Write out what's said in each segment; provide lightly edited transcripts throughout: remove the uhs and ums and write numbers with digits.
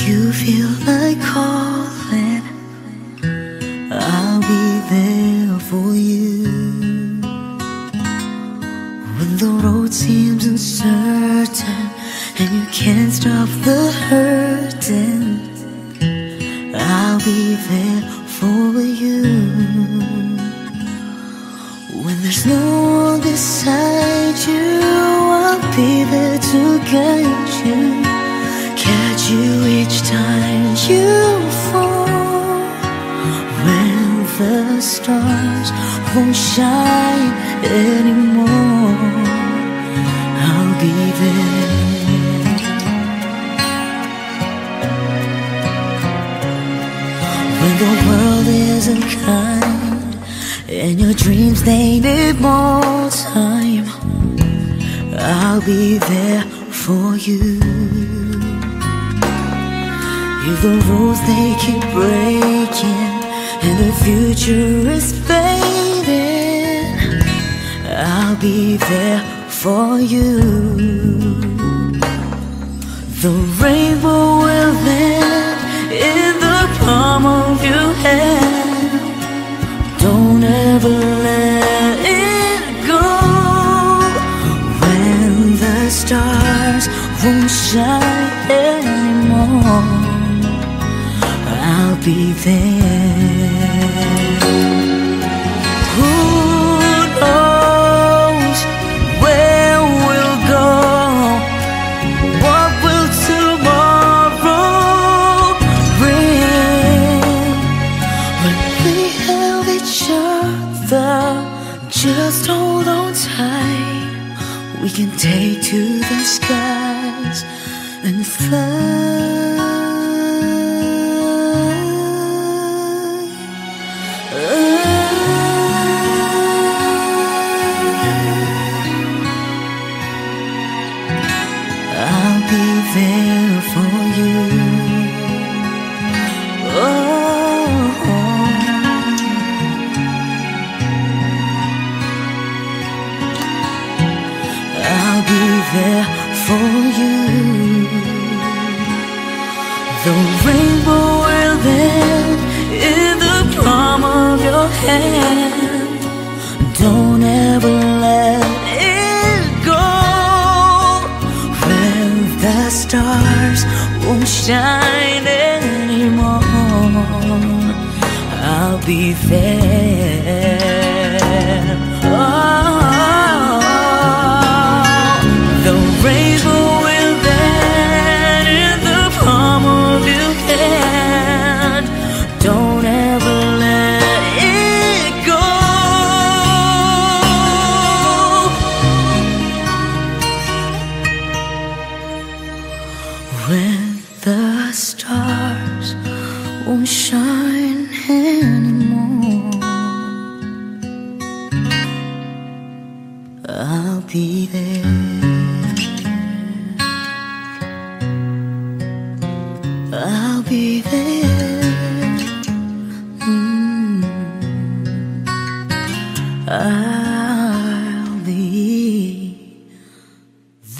you feel like calling, I'll be there for you. When the road seems uncertain and you can't stop the hurting, I'll be there for you. When there's no one beside you, I'll be there to guide you, catch you each time you fall. When the stars won't shine anymore, I'll be there. When the world isn't kind and your dreams, they need more time, I'll be there for you. If the rules they keep breaking and the future is fading, I'll be there for you. The rainbow will land in the palm of your hand. Don't ever let it go. When the stars won't shine anymore, I'll be there. Who knows where we'll go? What will tomorrow bring? When we have each other, just hold on tight. We can take to the skies and fly. I'll be there for you. Oh, I'll be there for you. The rainbow will land in the palm of your hand. Don't ever let it go. When the stars won't shine anymore, I'll be there. Oh, the rainbow will land in the palm of your hand. Don't ever let it go. When the stars won't shine anymore, I'll be there. I'll be there. I'll be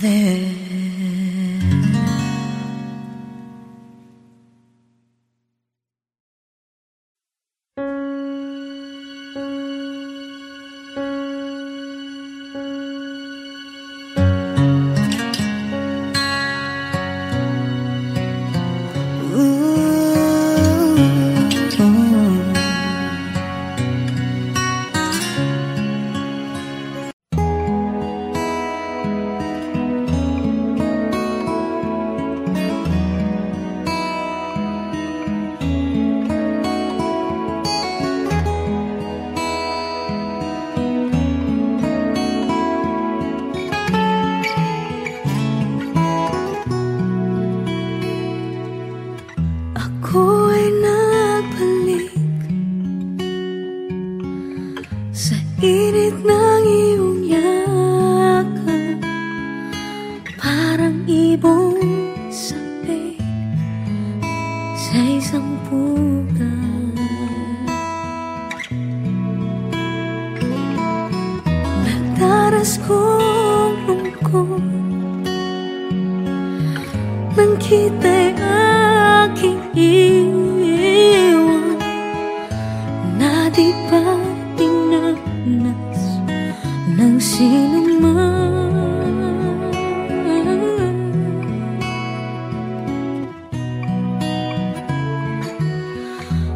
there. Nang kita'y iiwan na di pa dinanas ng sinuman.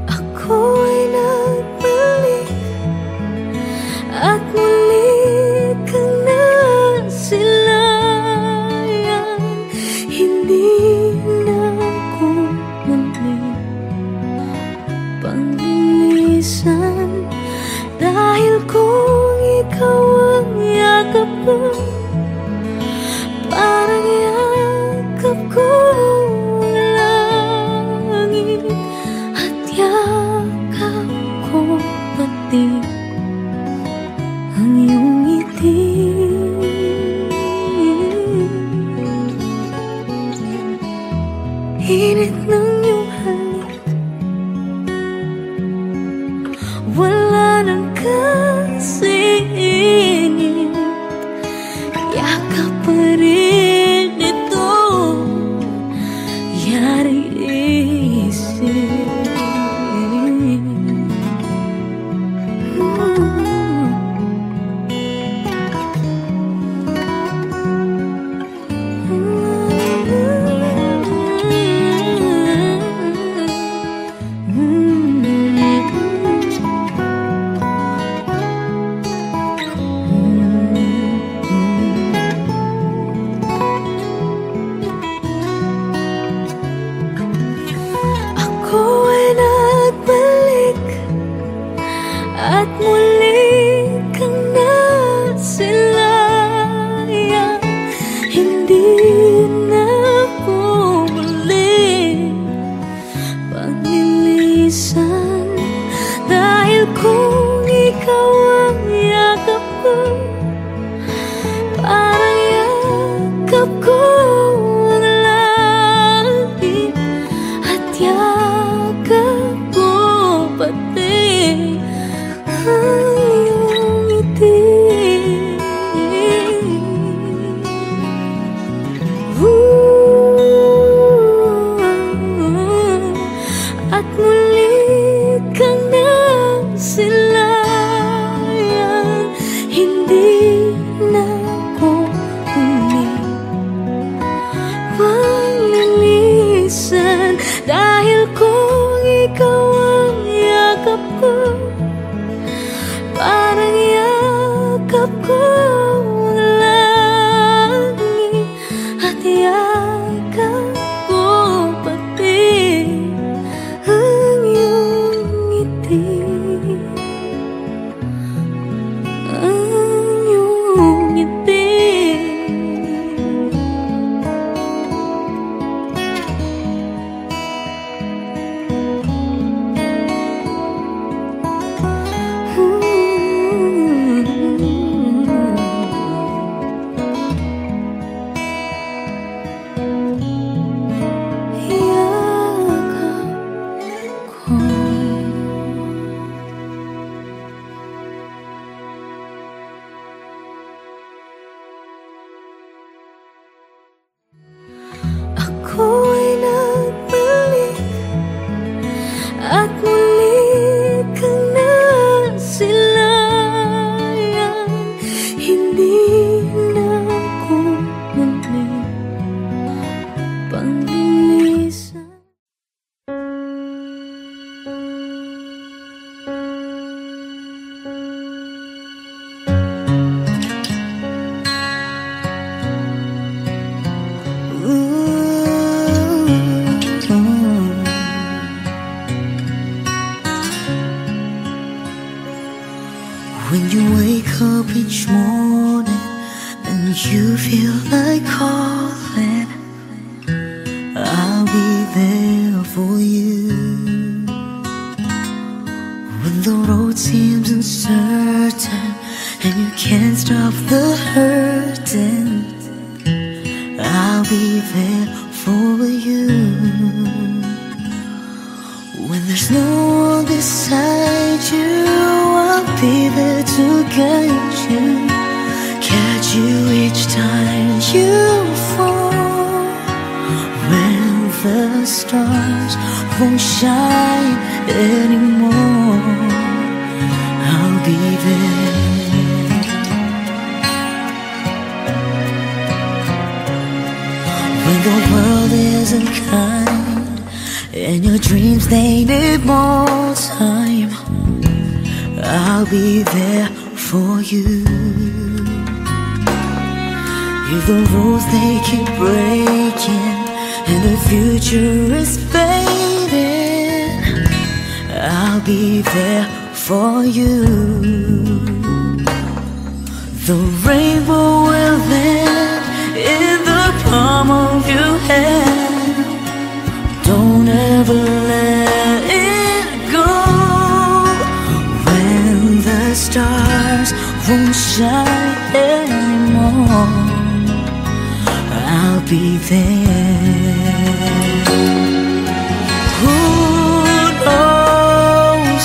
Ako ay nagbalik at muli kang nasilayan. Hindi na ako muli panglilisan, dahil kung ikaw ang yakap ko, parang yakap ko ang langit, at yakap ko pati ang iyong ngiti. Init ng iyong halik, wala nang kasingit, yakap pa rin ito, yari isip. At muli kang nasilayan. Hindi na ako muli panglilisan, dahil kung ikaw ang yakap ko, parang yakap ko ang langit, at yakap ko pati ang iyong ngiti. At muli kang nasilayan. Hindi na ako muli panglilisan, dahil kung ikaw ang yakap ko, parang yakap ko ang langit, at yakap ko pati ang iyong ngiti. Ang iyong ngiti. Ako ay nagbalik at muli kang nasilayan. Hindi na ako muli panglilisan. When you wake up each morning and you feel like calling, I'll be there for you. When the road seems uncertain and you can't stop the hurting, I'll be there for you. When there's no one beside you, I'll be there to guide you, catch you each time you fall. When the stars won't shine anymore, I'll be there. When the world isn't kind and your dreams, they need more time, I'll be there for you. If the rules they keep breaking and the future is fading, I'll be there for you. The rainbow will land in the palm of your hand. Don't ever let it go. When the stars won't shine anymore, I'll be there. Who knows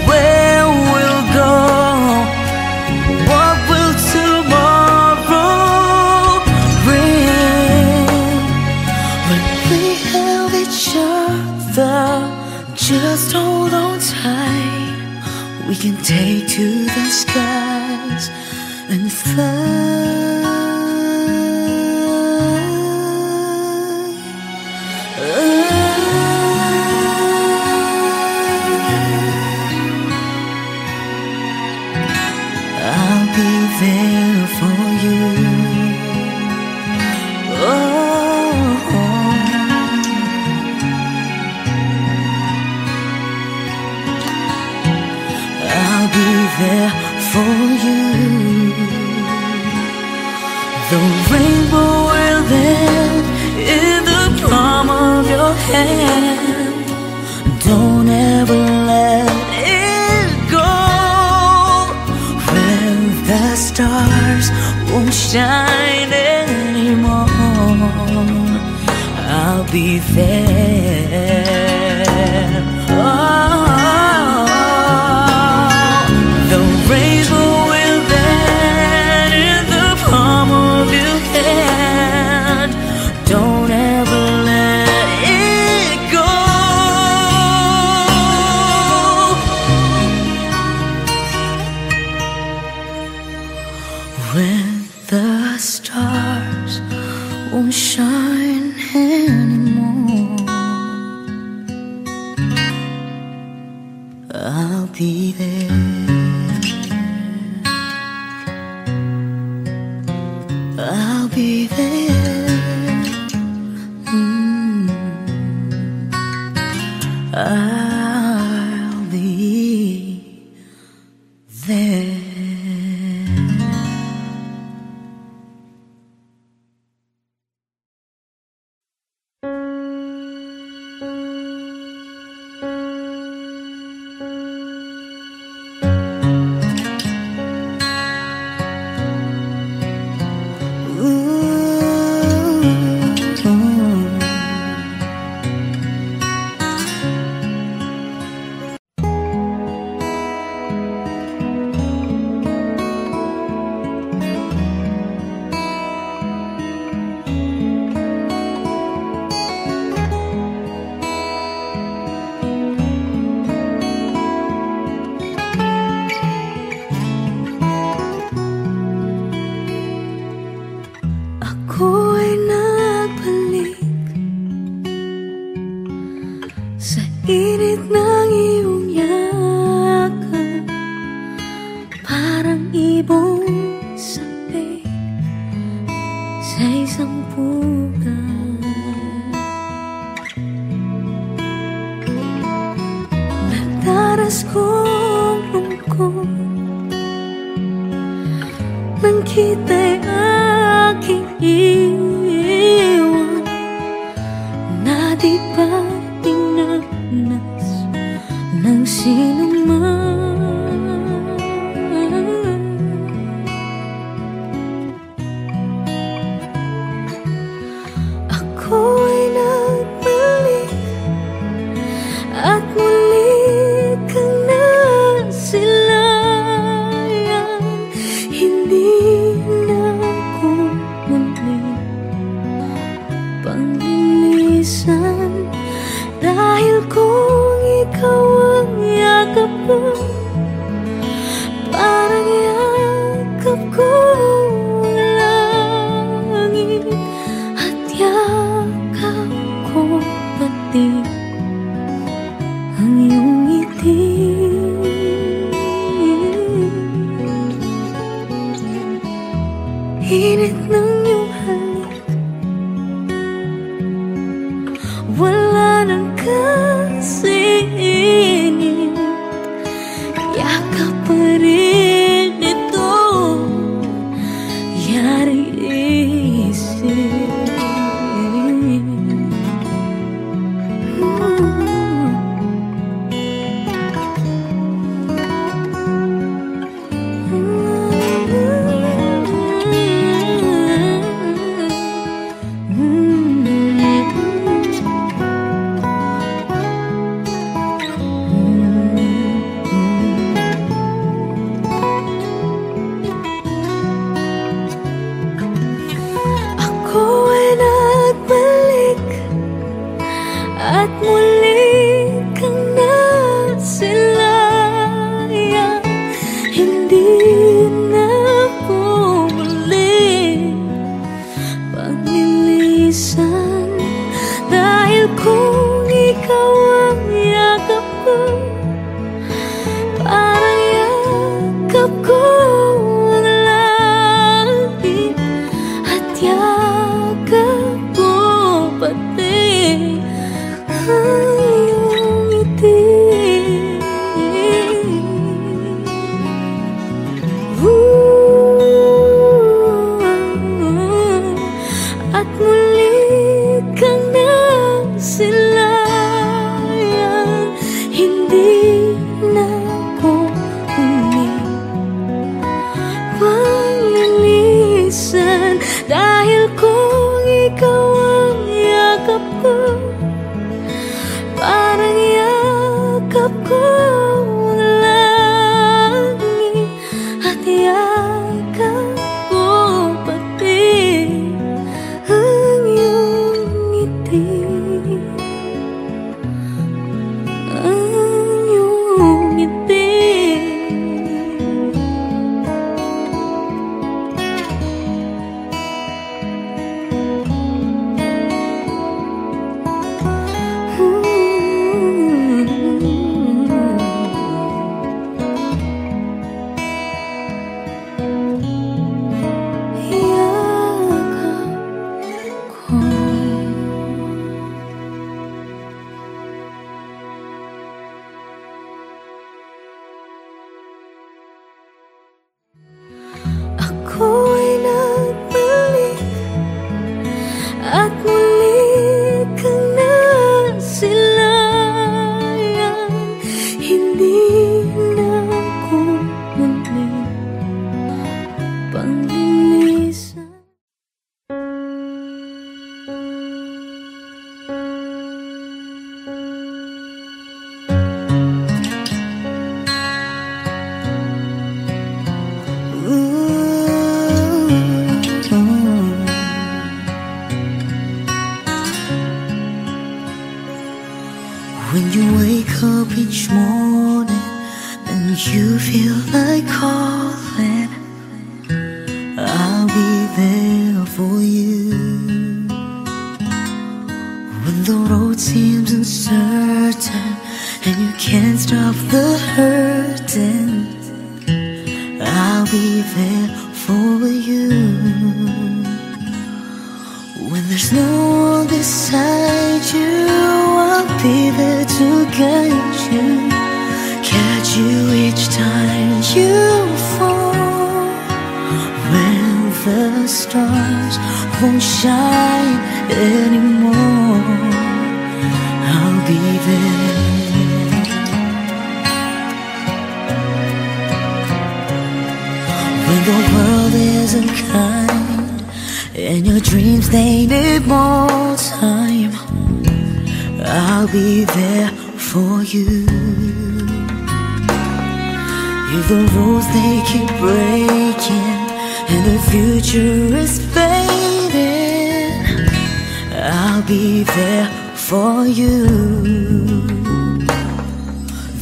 where we'll go? What will tomorrow bring? When we have each other, just hold on tight. We can take to the skies and fly. I'll be there for you. Oh, I'll be there for you. The rainbow will land in the palm of your hand. Don't ever let it go. When the stars won't shine anymore, I'll be there. Oh, the rainbow will land in the palm of your hand. Don't ever let it go. When the stars won't shine anymore, I'll be there. I'll be there. I'll be there. Ako'y nagbalik sa init ng iyong yakap, parang ibong sapi sa isang pugat. Nagdaras kong lungkot nang kita'y aking iwan, na di ba dinanas ng sinuman. Ako'y nagbalik at muli kang nasilayan. Hindi na ako muli init ng iyong halik. Wala nang kasingit, yakap pa rin ito, yari isip. At muli kang nasilayan, hindi na bumalik paglilisan. Dahil kung ikaw ang yakap ko, parang yakap ko ang langit, at yakap ko pati ang iyong ngiti. At muli kang nasilayan, hindi na ko paglilisan. Dahil kung ikaw ang yakap ko, parang yakap ko ang langit, at yakap ko pati ang iyong ngiti. Ang iyong ngiti. Ako'y nagbalik at muli kang nasilayan, hindi na ako muli panglilisan. When you wake up each morning and you feel like calling, I'll be there for you. When the road seems uncertain and you can't stop the hurting, I'll be there for you. When there's no one beside you, I'll be there to guide you, catch you each time you fall. When the stars won't shine anymore, I'll be there. When the world isn't kind and your dreams, they need more time, I'll be there for you. If the rules they keep breaking and the future is fading, I'll be there for you.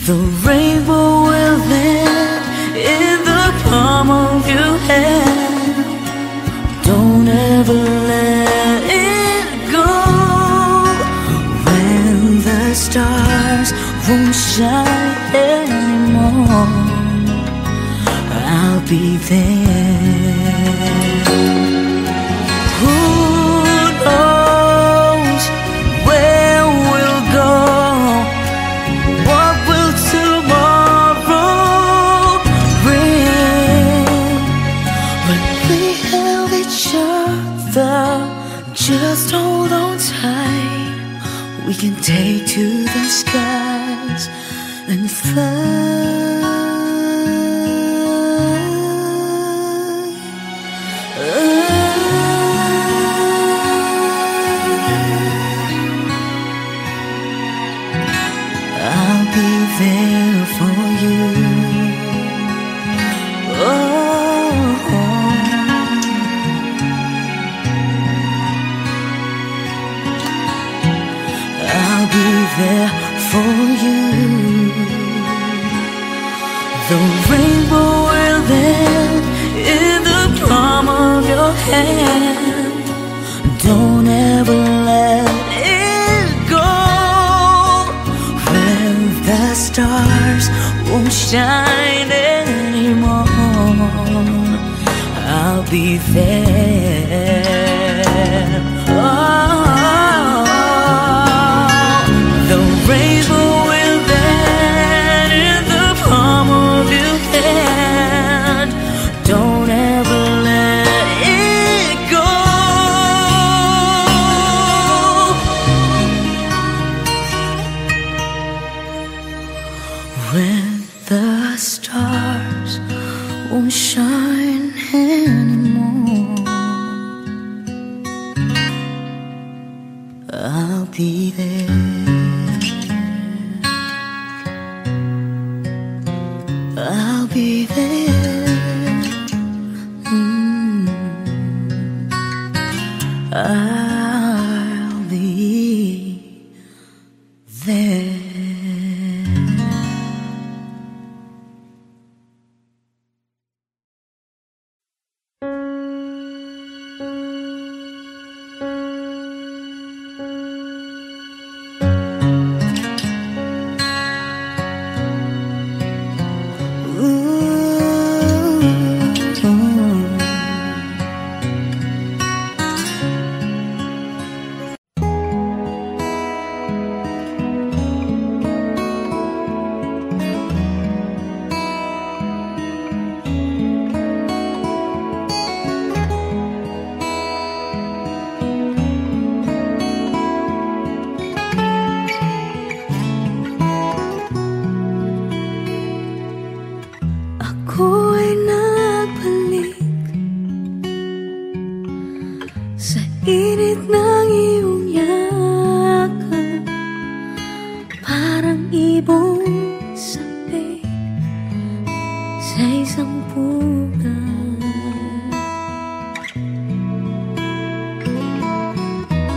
The rainbow will land in the palm of your hand. Don't ever let it go. When the stars won't shine anymore, I'll be there. Who knows where we'll go? What will tomorrow bring? When we have each other, just hold on tight. We can take to the skies and fly. I'll be there for you. Oh, I'll be there for you. The rainbow will land in the palm of your hand. Don't ever let it go. When the stars won't shine anymore, I'll be there. Oh, the rainbow will land in the palm of your hand. Don't ever let it go. When the stars won't shine anymore, I'll be there. I'll be there. I'll be there. Ako'y nagbalik sa init ng iyong yakap, parang ibong sabi sa isang pugat.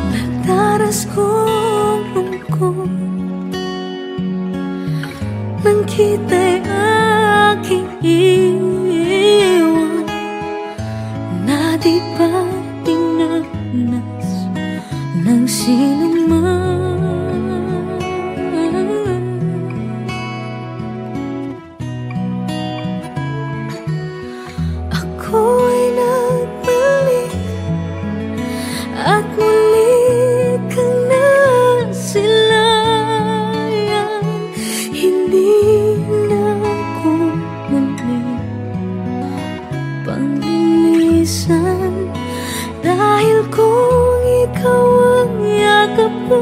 Nagdaras kong lungkot nang kita'y aking iwan, na di ba dinanas ng sinuman. Ako'y nagbalik at muli kang nasilayan. Hindi na ako muli panglilisan, dahil kung ikaw ang yakap ko,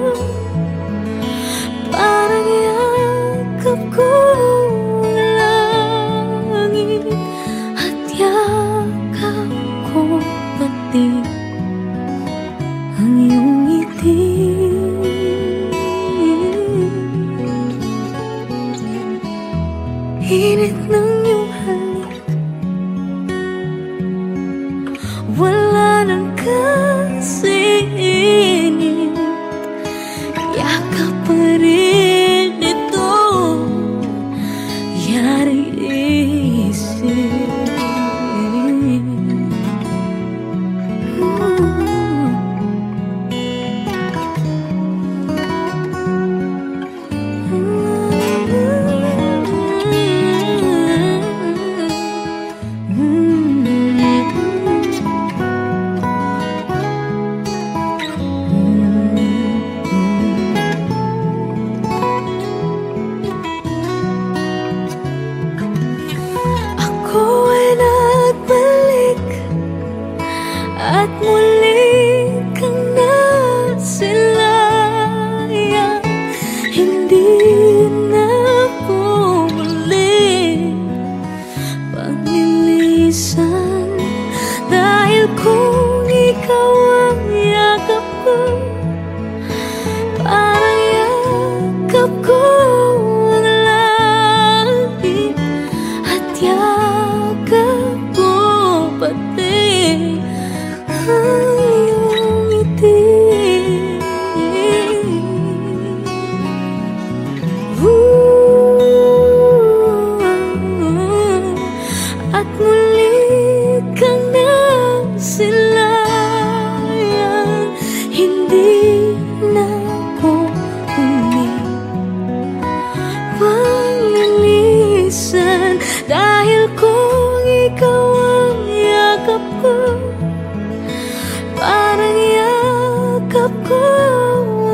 parang yakap ko ang langit, at yakap ko pati ang iyong ngiti. Init ng iyong halik, wala nang kasingit. at muli kang nasilayan. Hindi na ako muli paglilisan, dahil kung ikaw ang yakap ko, parang yakap ko ang langit, at yakap ko pati ang iyong ngiti. At muli kang nasilayan, hindi na ako muli paglilisan, dahil kung ikaw ang yakap ko, parang yakap ko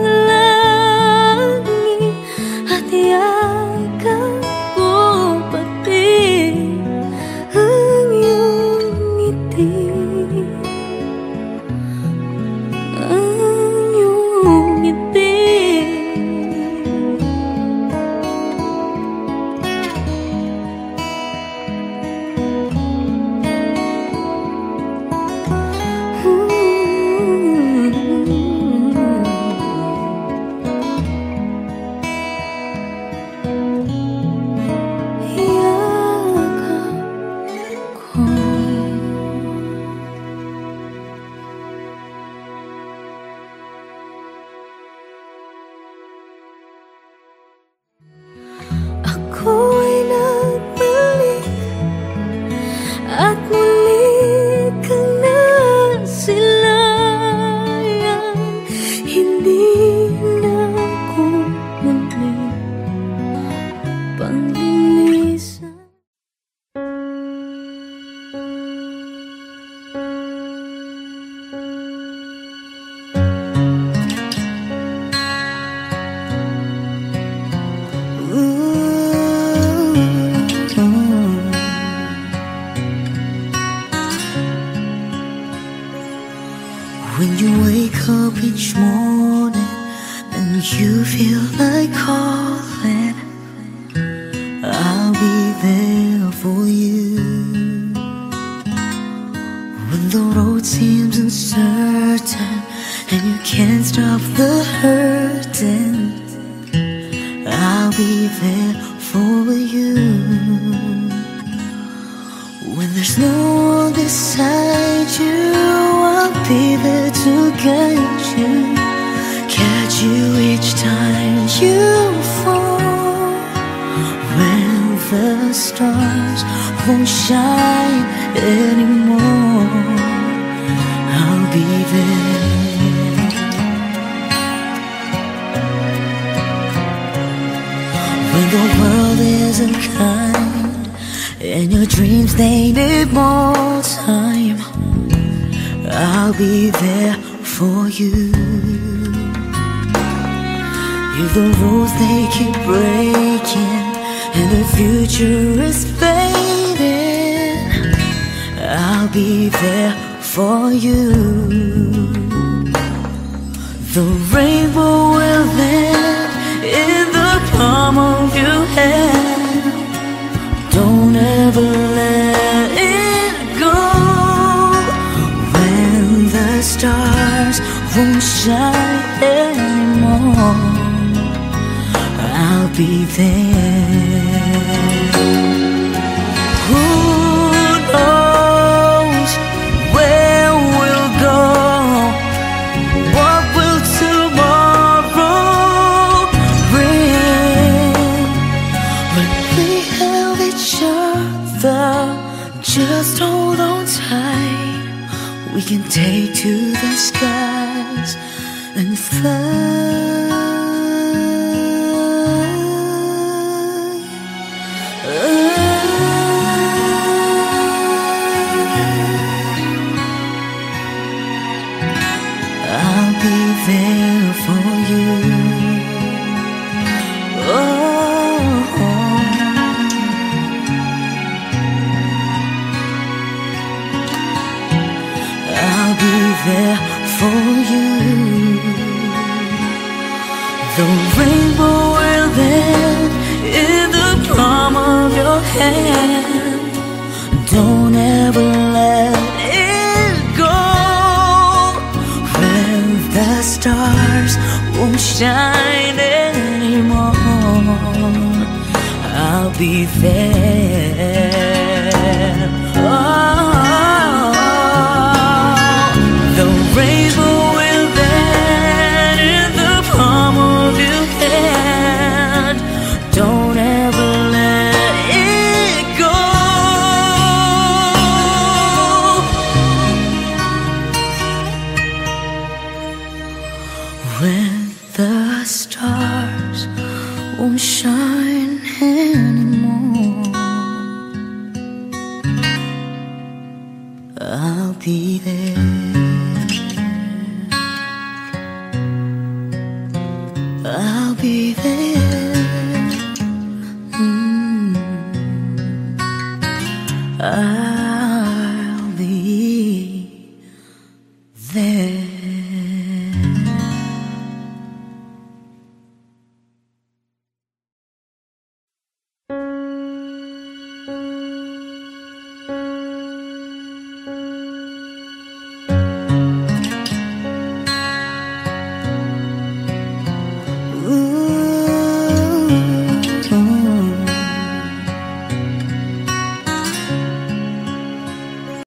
ang langit, at yakap ko pati ang iyong ngiti. Ang iyong ngiti. Ako'y nagbalik at muli kang nasilayan, hindi na ako muli paglilisan. When you wake up each morning and you feel like calling, I'll be there for you. When the road seems uncertain and you can't stop the hurting, I'll be there for you. When there's no one beside you, I'll be there to guide you, catch you each time you fall. When the stars won't shine anymore, I'll be there. When the world isn't kind and your dreams, they need more time, I'll be there for you. If the rules they keep breaking and the future is fading, I'll be there for you. The rainbow will land in the palm of your hand. Don't ever let it go. When the stars won't shine anymore, I'll be there. Who knows where we'll go? What will tomorrow bring? When we have each other, just hold on tight. We can take to the skies and fly. I'll be there for you. I'll be there for you. The rainbow will bend in the palm of your hand. Don't ever let it go. When the stars won't shine anymore, I'll be there. Oh, the rainbow will bend in the palm of your hand. Don't ever let it go. When the stars won't shine anymore, I'll be there.